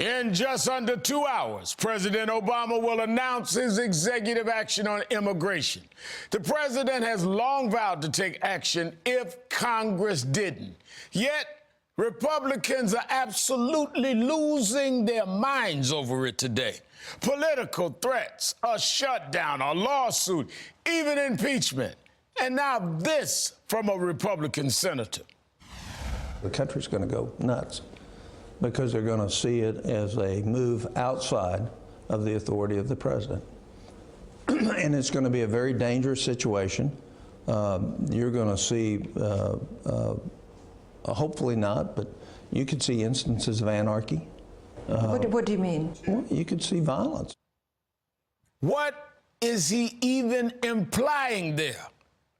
In just under 2 hours, President Obama will announce his executive action on immigration. The president has long vowed to take action if Congress didn't. Yet, Republicans are absolutely losing their minds over it today. Political threats, a shutdown, a lawsuit, even impeachment. And now this from a Republican senator. The country's going to go nuts because they're going to see it as a move outside of the authority of the president. And it's going to be a very dangerous situation. You're going to see, hopefully not, but you could see instances of anarchy. What do you mean? Well, you could see violence. What is he even implying there?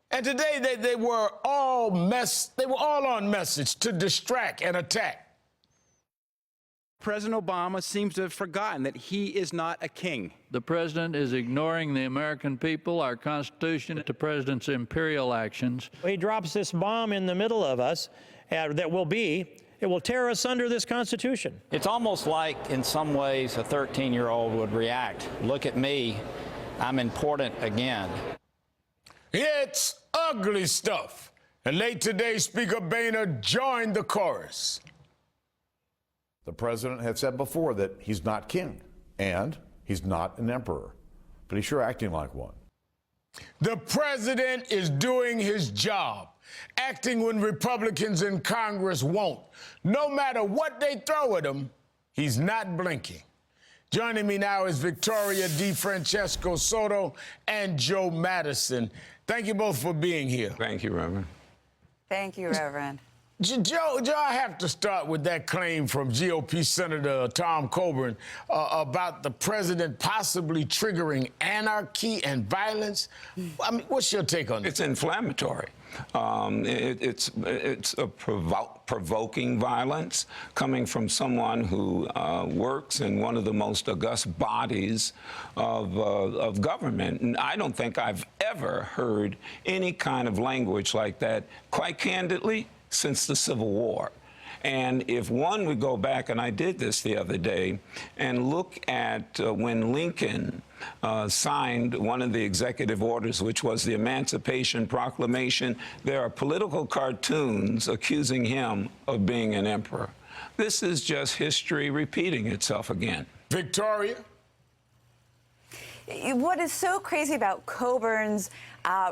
And today they were all on message to distract and attack. President Obama seems to have forgotten that he is not a king. The president is ignoring the American people, our Constitution, the president's imperial actions. He drops this bomb in the middle of us it will tear us under this Constitution. It's almost like, in some ways, a 13-year-old would react. Look at me, I'm important again. It's ugly stuff. And late today, Speaker Boehner joined the chorus. The president had said before that he's not king and he's not an emperor, but he's sure acting like one. The president is doing his job, acting when Republicans in Congress won't. No matter what they throw at him, he's not blinking. Joining me now is Victoria Defrancesco Soto and Joe Madison. Thank you both for being here. Thank you, Reverend. Thank you, Reverend. Joe, I have to start with that claim from GOP Senator Tom Coburn about the president possibly triggering anarchy and violence. I mean, what's your take on that? It's inflammatory. It's a provoking violence coming from someone who works in one of the most august bodies of government. And I don't think I've ever heard any kind of language like that, quite candidly, since the Civil War. And if one would go back, and I did this the other day, and look at when Lincoln signed one of the executive orders, which was the Emancipation Proclamation, there are political cartoons accusing him of being an emperor. This is just history repeating itself again. Victoria? What is so crazy about Coburn's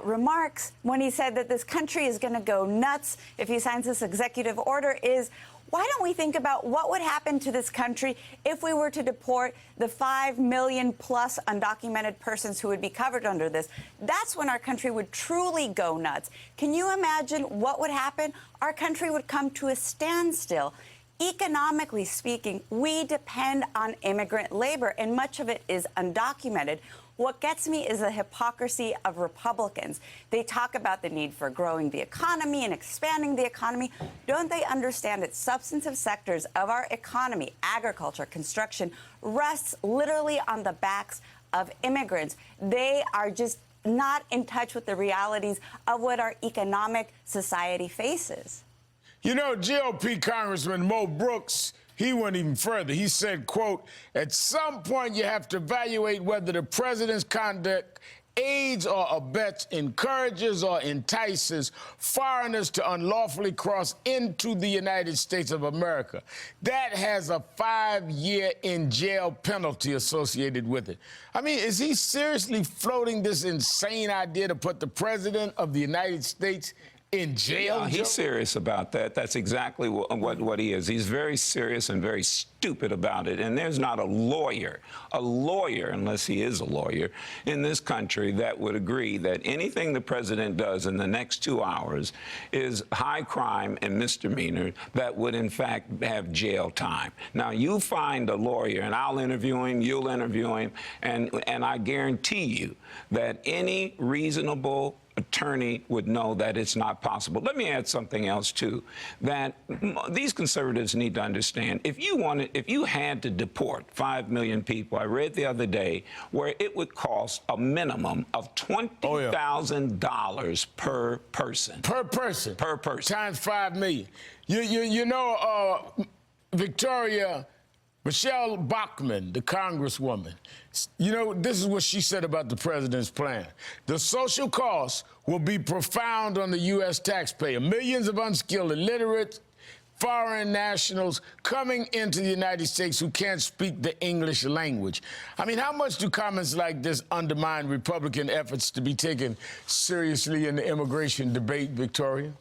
remarks when he said that this country is going to go nuts if he signs this executive order is, why don't we think about what would happen to this country if we were to deport the 5 million plus undocumented persons who would be covered under this? That's when our country would truly go nuts. Can you imagine what would happen? Our country would come to a standstill. Economically speaking, we depend on immigrant labor, and much of it is undocumented. What gets me is the hypocrisy of Republicans. They talk about the need for growing the economy and expanding the economy. Don't they understand that substantive sectors of our economy, agriculture, construction, rests literally on the backs of immigrants? They are just not in touch with the realities of what our economic society faces. You know, GOP Congressman Mo Brooks, he went even further. He said, quote, at some point you have to evaluate whether the president's conduct aids or abets, encourages or entices foreigners to unlawfully cross into the United States of America. That has a 5-year in jail penalty associated with it. I mean, is he seriously floating this insane idea to put the president of the United States in jail? Yeah, he's serious about that. That's exactly what he is. He's very serious and very stupid about it. And there's not a lawyer, unless he is a lawyer, in this country that would agree that anything the president does in the next 2 hours is high crime and misdemeanor that would, in fact, have jail time. Now, you find a lawyer, and I'll interview him, you'll interview him, and I guarantee you that any reasonable attorney would know that it's not possible. Let me add something else, too, that these conservatives need to understand. If you had to deport 5 million people, I read the other day where it would cost a minimum of $20,000 per person. Per person? Per person. Times 5 million. You know, Victoria, Michelle Bachmann, the congresswoman, you know, this is what she said about the president's plan. The social costs will be profound on the U.S. taxpayer. Millions of unskilled, illiterate, foreign nationals coming into the United States who can't speak the English language. I mean, how much do comments like this undermine Republican efforts to be taken seriously in the immigration debate, Victoria?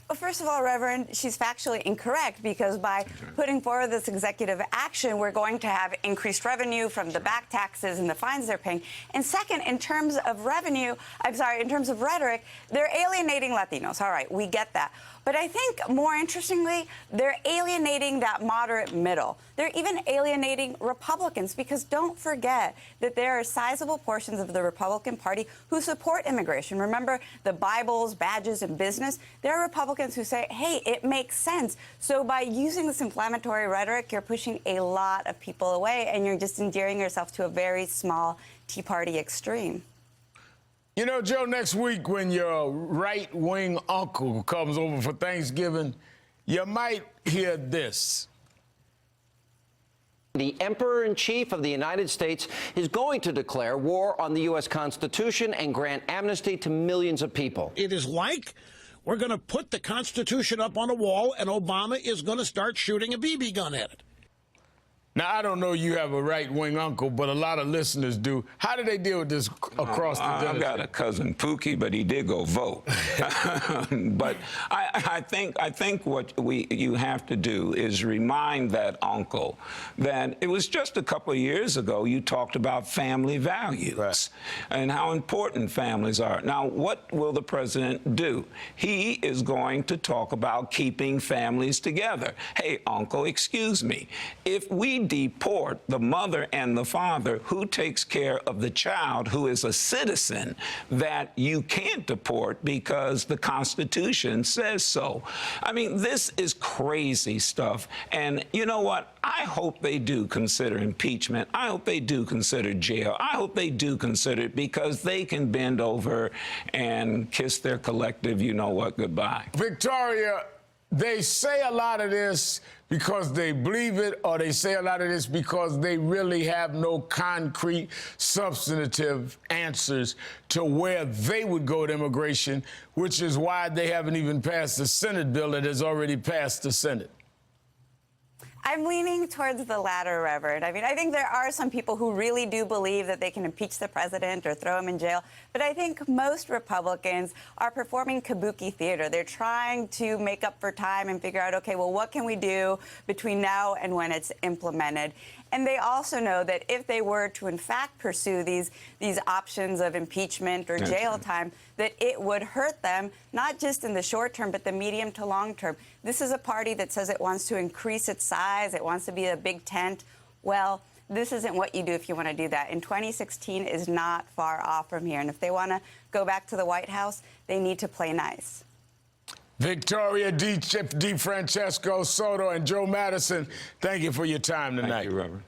Well, first of all, Reverend, she's factually incorrect, because by putting forward this executive action, we're going to have increased revenue from the back taxes and the fines they're paying. And second, in terms of in terms of rhetoric, they're alienating Latinos. All right, we get that. But I think more interestingly, they're alienating that moderate middle. They're even alienating Republicans, because don't forget that there are sizable portions of the Republican Party who support immigration. Remember the Bibles, badges, and business? There are Republicans who say, hey, it makes sense. So by using this inflammatory rhetoric, you're pushing a lot of people away, and you're just endearing yourself to a very small Tea Party extreme. You know, Joe, next week when your right-wing uncle comes over for Thanksgiving, you might hear this. The Emperor-in-Chief of the United States is going to declare war on the U.S. Constitution and grant amnesty to millions of people. It is like we're going to put the Constitution up on a wall and Obama is going to start shooting a BB gun at it. Now, I don't know you have a right-wing uncle, but a lot of listeners do. How do they deal with this across the dinner? I've got a cousin, Pookie, but he did go vote. But I think what you have to do is remind that uncle that it was just a couple of years ago you talked about family values and how important families are. Now, what will the president do? He is going to talk about keeping families together. Hey, uncle, excuse me. If we deport the mother and the father, who takes care of the child who is a citizen that you can't deport because the Constitution says so? I mean, this is crazy stuff. And you know what? I hope they do consider impeachment. I hope they do consider jail. I hope they do consider it, because they can bend over and kiss their collective you-know-what goodbye. Victoria, they say a lot of this because they believe it, or they say a lot of this because they really have no concrete, substantive answers to where they would go with immigration, which is why they haven't even passed the Senate bill that has already passed the Senate. I'm leaning towards the latter, Reverend. I mean, I think there are some people who really do believe that they can impeach the president or throw him in jail. But I think most Republicans are performing kabuki theater. They're trying to make up for time and figure out, OK, well, what can we do between now and when it's implemented? And they also know that if they were to, in fact, pursue these options of impeachment or jail time, that it would hurt them, not just in the short term, but the medium to long term. This is a party that says it wants to increase its size. It wants to be a big tent. Well, this isn't what you do if you want to do that. And 2016 is not far off from here. And if they want to go back to the White House, they need to play nice. Victoria Defrancesco, Soto, and Joe Madison, thank you for your time tonight. Thank you, Reverend.